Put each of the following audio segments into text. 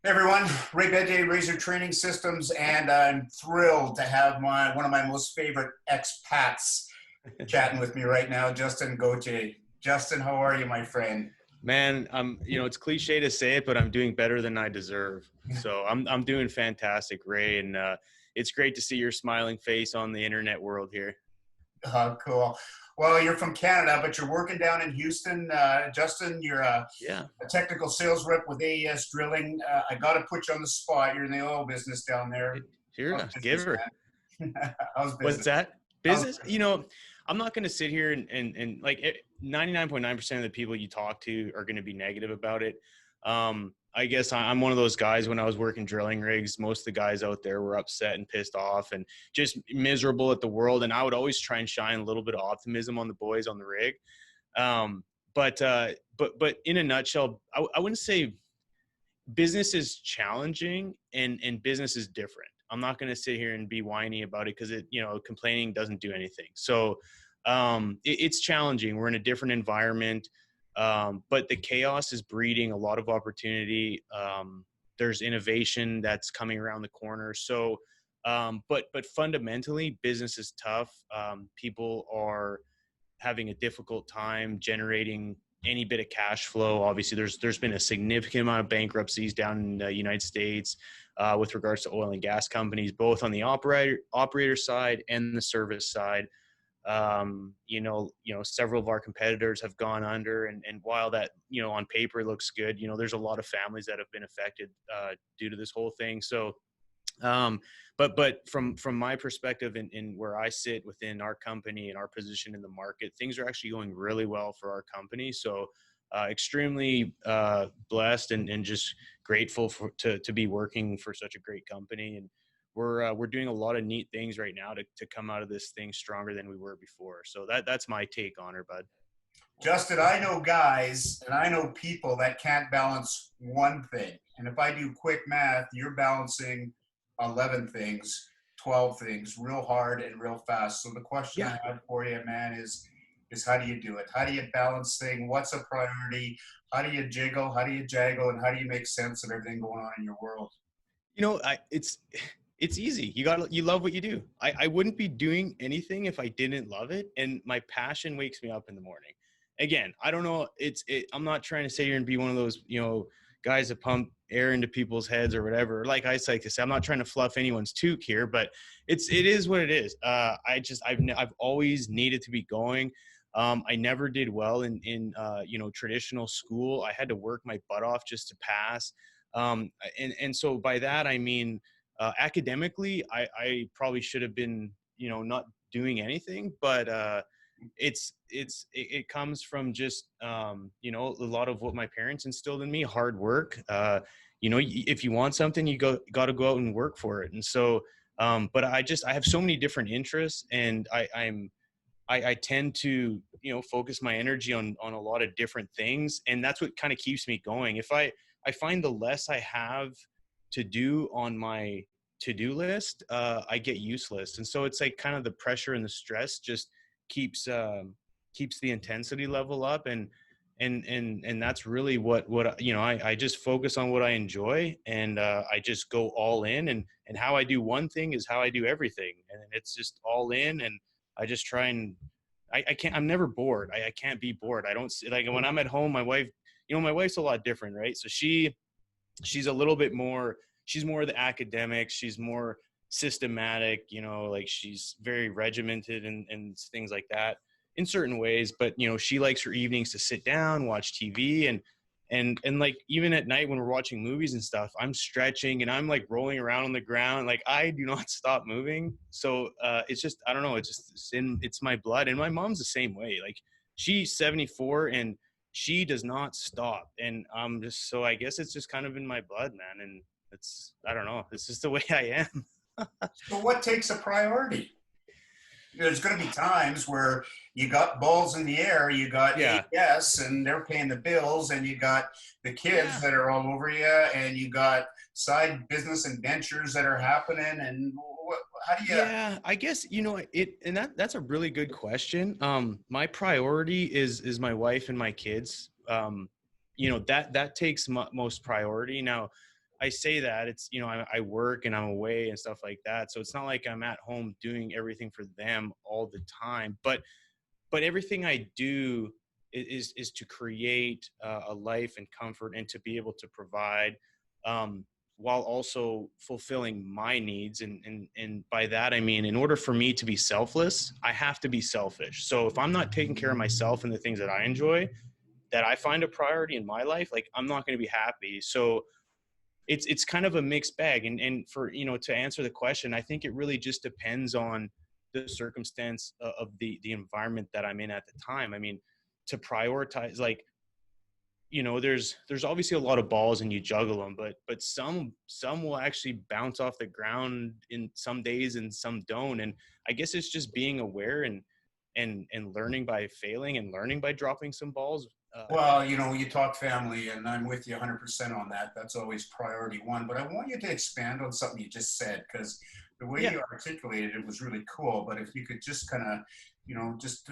Hey everyone, Ray Bedday, Razor Training Systems, and I'm thrilled to have one of my most favorite expats chatting with me right now, Justin Gauthier. Justin, how are you, my friend? Man, it's cliche to say it, but I'm doing better than I deserve. So I'm doing fantastic, Ray, and it's great to see your smiling face on the internet world here. Cool. Well, you're from Canada, but you're working down in Houston. Justin, you're Yeah, a technical sales rep with AES Drilling. I got to put you on the spot. You're in the oil business down there. How's here, give business, her. man? How's What's business? that? How's Business? I'm not going to sit here and like 99.9% of the people you talk to are going to be negative about it. I guess I'm one of those guys. When I was working drilling rigs, most of the guys out there were upset and pissed off and just miserable at the world. And I would always try and shine a little bit of optimism on the boys on the rig. Um, but in a nutshell, I wouldn't say business is challenging and business is different. I'm not going to sit here and be whiny about it because complaining doesn't do anything. So it's challenging. We're in a different environment, but the chaos is breeding a lot of opportunity. There's innovation that's coming around the corner. So, but fundamentally, business is tough. People are having a difficult time generating any bit of cash flow. Obviously, there's been a significant amount of bankruptcies down in the United States with regards to oil and gas companies, both on the operator side and the service side. Several of our competitors have gone under, and while that on paper looks good, there's a lot of families that have been affected due to this whole thing. So um, but from my perspective in where I sit within our company and our position in the market, things are actually going really well for our company. So extremely blessed and just grateful to be working for such a great company. And we're doing a lot of neat things right now to come out of this thing stronger than we were before. So that's my take on her, bud. Justin, I know guys and I know people that can't balance one thing. And if I do quick math, you're balancing 11 things, 12 things real hard and real fast. So the question Yeah. I have for you, man, is how do you do it? How do you balance things? What's a priority? How do you jiggle? How do you jaggle? And how do you make sense of everything going on in your world? It's easy. You love what you do. I wouldn't be doing anything if I didn't love it. And my passion wakes me up in the morning. Again, I don't know. I'm not trying to sit here and be one of those, guys that pump air into people's heads or whatever. Like I like to say, I'm not trying to fluff anyone's toque here, but it is what it is. I've always needed to be going. I never did well in traditional school. I had to work my butt off just to pass. And so by that, I mean, academically, I probably should have been, not doing anything, but it comes from just, a lot of what my parents instilled in me: hard work. If you want something, got to go out and work for it. And so, but I have so many different interests, and I tend to, focus my energy on a lot of different things. And that's what kind of keeps me going. If I find the less I have to do on my to-do list, I get useless. And so it's like kind of the pressure and the stress just keeps the intensity level up. And that's really what I just focus on what I enjoy, and I just go all in. And how I do one thing is how I do everything, and it's just all in. And I just try and I can't. I'm never bored. I can't be bored. I don't like when I'm at home. My wife, my wife's a lot different, right? So she's a little bit more. She's more of the academic. She's more systematic. Like she's very regimented and things like that in certain ways. But she likes her evenings to sit down, watch TV, and like even at night when we're watching movies and stuff, I'm stretching and I'm like rolling around on the ground. Like I do not stop moving. So it's just, I don't know. It's my blood. And my mom's the same way. Like she's 74 and she does not stop. And so I guess it's just kind of in my blood, man. And I don't know. It's just the way I am. So what takes a priority? There's going to be times where you got balls in the air, you got Yeah. AES and they're paying the bills, and you got the kids Yeah. that are all over you, and you got side business and ventures that are happening. And how do you? Yeah, I guess and that's a really good question. My priority is my wife and my kids. That takes most priority. Now, I say that it's, you know, I work and I'm away and stuff like that. So it's not like I'm at home doing everything for them all the time, but everything I do is to create a life and comfort and to be able to provide, um, while also fulfilling my needs. And by that, I mean, in order for me to be selfless, I have to be selfish. So if I'm not taking care of myself and the things that I enjoy, that I find a priority in my life, like I'm not going to be happy. So it's kind of a mixed bag. And for, you know, to answer the question, I think it really just depends on the circumstance of the environment that I'm in at the time. I mean, to prioritize, like, you know, there's obviously a lot of balls and you juggle them, but some will actually bounce off the ground in some days and some don't. And I guess it's just being aware and learning by failing and learning by dropping some balls. Well, you know, you talk family, and I'm with you 100% on that. That's always priority one. But I want you to expand on something you just said, because the way Yeah. you articulated it was really cool. But if you could just kind of, you know, just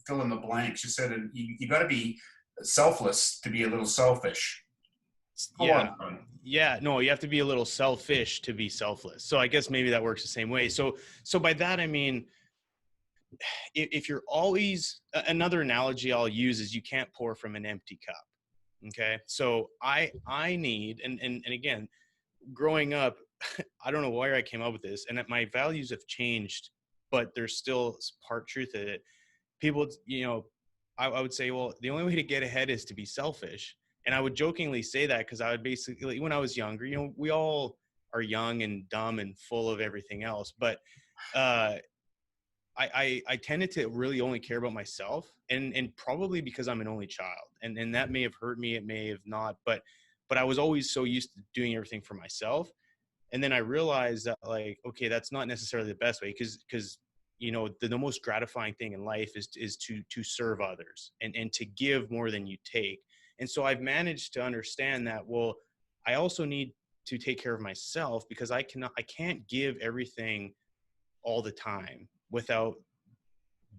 fill in the blanks. You said you got to be selfless to be a little selfish. Go Yeah. on, son. Yeah, no, you have to be a little selfish to be selfless. So I guess maybe that works the same way. So by that I mean, if you're always, another analogy I'll use is you can't pour from an empty cup. Okay, so I need, and again, growing up, I don't know where I came up with this, and that my values have changed, but there's still part truth in it. People, you know, I would say, well, the only way to get ahead is to be selfish. And I would jokingly say that because I would basically, when I was younger, you know, we all are young and dumb and full of everything else. But uh, I tended to really only care about myself, and probably because I'm an only child, and that may have hurt me, it may have not, but I was always so used to doing everything for myself. And then I realized that, like, okay, that's not necessarily the best way, because you know, the most gratifying thing in life is to serve others and to give more than you take. And so I've managed to understand that, well, I also need to take care of myself, because I can't give everything all the time without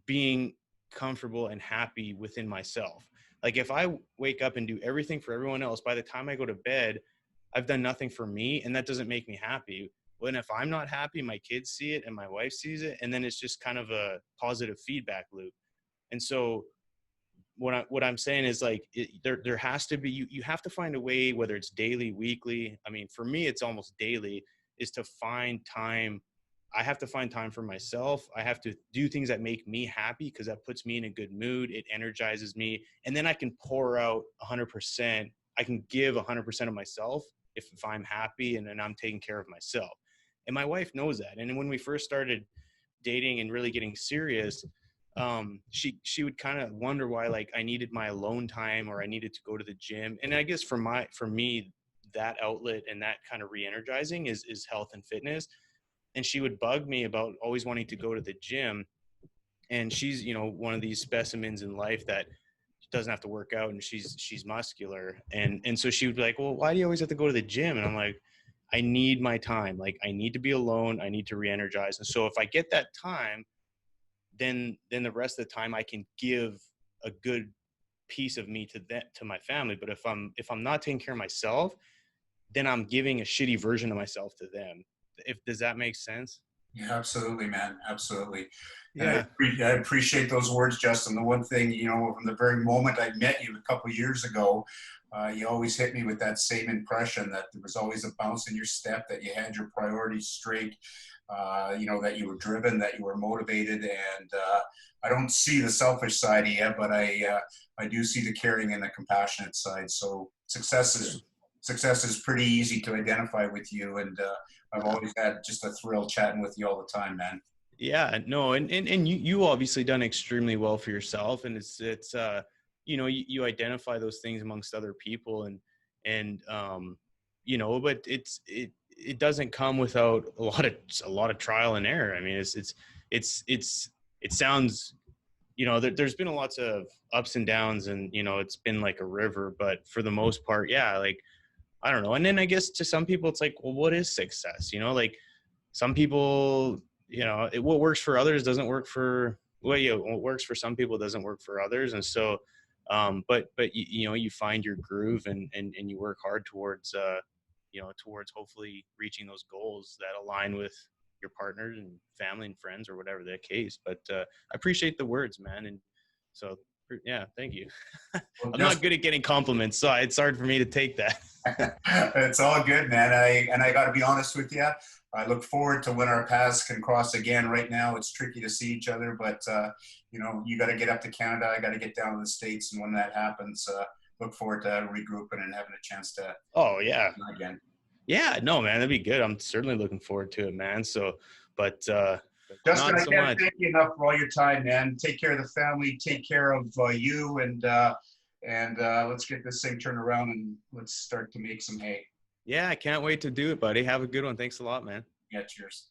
being comfortable and happy within myself. Like if I wake up and do everything for everyone else, by the time I go to bed, I've done nothing for me, and that doesn't make me happy. When if I'm not happy, my kids see it and my wife sees it, and then it's just kind of a positive feedback loop. And so what I'm saying is, like, there has to be, you have to find a way, whether it's daily, weekly. I mean, for me, it's almost daily, is to find time. I have to find time for myself. I have to do things that make me happy, because that puts me in a good mood. It energizes me. And then I can pour out 100%. I can give 100% of myself if I'm happy and I'm taking care of myself. And my wife knows that. And when we first started dating and really getting serious, she would kind of wonder why, like, I needed my alone time or I needed to go to the gym. And I guess for me, that outlet and that kind of re-energizing is health and fitness. And she would bug me about always wanting to go to the gym. And she's, you know, one of these specimens in life that doesn't have to work out, and she's muscular. And so she would be like, well, why do you always have to go to the gym? And I'm like, I need my time. Like, I need to be alone. I need to re-energize. And so if I get that time, then the rest of the time I can give a good piece of me to my family. But if I'm not taking care of myself, then I'm giving a shitty version of myself to them. If Does that make sense? Yeah, absolutely, man. Absolutely. And Yeah. I appreciate those words, Justin. The one thing, you know, from the very moment I met you a couple of years ago, you always hit me with that same impression that there was always a bounce in your step, that you had your priorities straight, you know, that you were driven, that you were motivated. And I don't see the selfish side of you, but I do see the caring and the compassionate side. So Sure. success is pretty easy to identify with you. And I've always had just a thrill chatting with you all the time, man. Yeah, no, and you obviously done extremely well for yourself, and it's you know, you identify those things amongst other people, and you know, but it doesn't come without a lot of trial and error. I mean, it's it sounds, you know, there's been lots of ups and downs, and you know, it's been like a river, but for the most part, yeah, like, I don't know. And then I guess to some people it's like, well, what is success? You know, like, some people, you know, what works for others doesn't work for, well, you know, what works for some people doesn't work for others. And so, but you know, you find your groove, and you work hard towards towards hopefully reaching those goals that align with your partners and family and friends or whatever the case. But I appreciate the words, man. And so, yeah, thank you. Well, I'm just not good at getting compliments, so it's hard for me to take that. it's all good, man. I got to be honest with you. I look forward to when our paths can cross again. Right now, it's tricky to see each other, but you got to get up to Canada. I got to get down to the States, and when that happens, look forward to regrouping and having a chance to Oh yeah, again. yeah. No, man, that'd be good. I'm certainly looking forward to it, man. So, but Justin, not I so can't much. thank you enough for all your time, man. Take care of the family. Take care of you, and let's get this thing turned around and let's start to make some hay. Yeah, I can't wait to do it, buddy. Have a good one. Thanks a lot, man. Yeah, cheers.